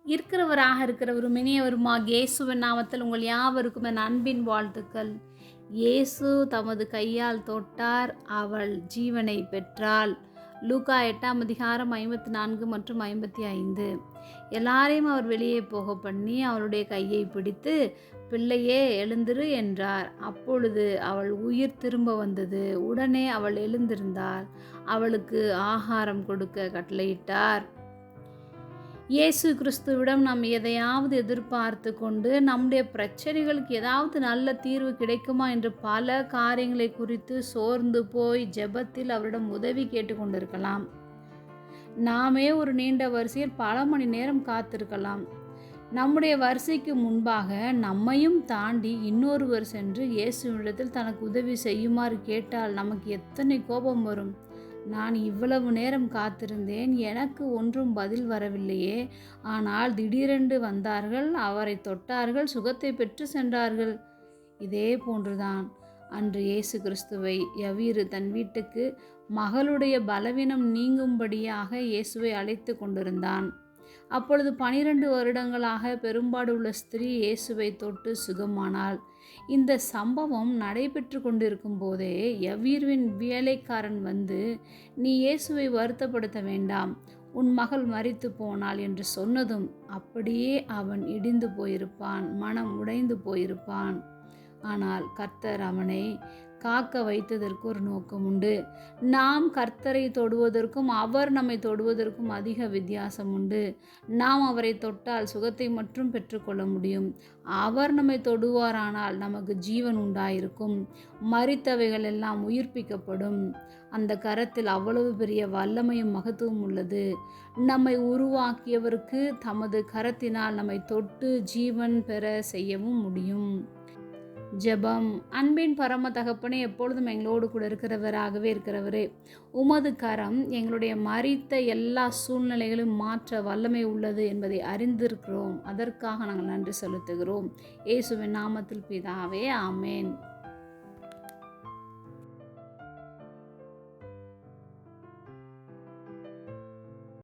இருக்கிறவரும் இனியவருமாகிய இயேசுவின் நாமத்தில் உங்கள் யாவருக்கும் என் அன்பின் வாழ்த்துக்கள். இயேசு தமது கையால் தொட்டார், அவள் ஜீவனை பெற்றாள். லூக்கா 8ஆம் அதிகாரம் 54 மற்றும் 55. எல்லாரையும் அவர் வெளியே போக பண்ணி அவளுடைய கையை பிடித்து, பிள்ளையே எழுந்திரு என்றார். அப்பொழுது அவள் உயிர் திரும்ப வந்தது. உடனே அவள் எழுந்திருந்தாள். அவளுக்கு ஆகாரம் கொடுக்க கட்டளையிட்டார். இயேசு கிறிஸ்துவிடம் நாம் எதையாவது எதிர்பார்த்து கொண்டு நம்முடைய பிரச்சனைகளுக்கு ஏதாவது நல்ல தீர்வு கிடைக்குமா என்று பல காரியங்களை குறித்து சோர்ந்து போய் ஜெபத்தில் அவரிடம் உதவி கேட்டுக்கொண்டிருக்கலாம். நாமே ஒரு நீண்ட வரிசையில் பல மணி நேரம் காத்திருக்கலாம். நம்முடைய வரிசைக்கு முன்பாக நம்மையும் தாண்டி இன்னொருவர் சென்று இயேசுவிடத்தில் தனக்கு உதவி செய்யுமாறு கேட்டால் நமக்கு எத்தனை கோபம் வரும். நான் இவ்வளவு நேரம் காத்திருந்தேன், எனக்கு ஒன்றும் பதில் வரவில்லையே. ஆனால் திடீரென்று வந்தார்கள், அவரை தொட்டார்கள், சுகத்தை பெற்று சென்றார்கள். இதே போன்றுதான் அன்று இயேசு கிறிஸ்துவை யவீரு தன் வீட்டுக்கு மகளுடைய பலவீனம் நீங்கும்படியாக இயேசுவை அழைத்து கொண்டிருந்தான். அப்பொழுது 12 வருடங்களாக பெரும்பாடு உள்ள ஸ்திரீ இயேசுவை தொட்டு சுகமானாள். இந்த சம்பவம் நடைபெற்று கொண்டிருக்கும் போதே யவீருவின் வேலைக்காரன் வந்து, நீ இயேசுவை வருத்தப்படுத்த வேண்டாம், உன் மகள் மரித்து போனாள் என்று சொன்னதும் அப்படியே அவன் இடிந்து போயிருப்பான், மனம் உடைந்து போயிருப்பான். ஆனால் கர்த்தர் அவனை காக்க வைத்ததற்கு ஒரு நோக்கம் உண்டு. நாம் கர்த்தரை தொடுவதற்கும் அவர் நம்மை தொடுவதற்கும் அதிக வித்தியாசம் உண்டு. நாம் அவரை தொட்டால் சுகத்தை மட்டும் பெற்றுக்கொள்ள முடியும். அவர் நம்மை தொடுவாரானால் நமக்கு ஜீவன் உண்டாயிருக்கும். மரித்தவைகள் எல்லாம் உயிர்ப்பிக்கப்படும். அந்த கரத்தில் அவ்வளவு பெரிய வல்லமையும் மகத்துவம் உள்ளது. நம்மை உருவாக்கியவருக்கு தமது கரத்தினால் நம்மை தொட்டு ஜீவன் பெற செய்யவும் முடியும். ஜெபம். அன்பின் பரம தகப்பனே, எப்பொழுதும் எங்களோடு கூட இருக்கிறவராகவே இருக்கிறவரே, உமது கரம் எங்களுடைய மரித்த எல்லா சூழ்நிலைகளையும் மாற்ற வல்லமை உள்ளது என்பதை அறிந்திருக்கிறோம். அதற்காக நாங்கள் நன்றி செலுத்துகிறோம். இயேசுவின் நாமத்தில் பிதாவே, ஆமேன்.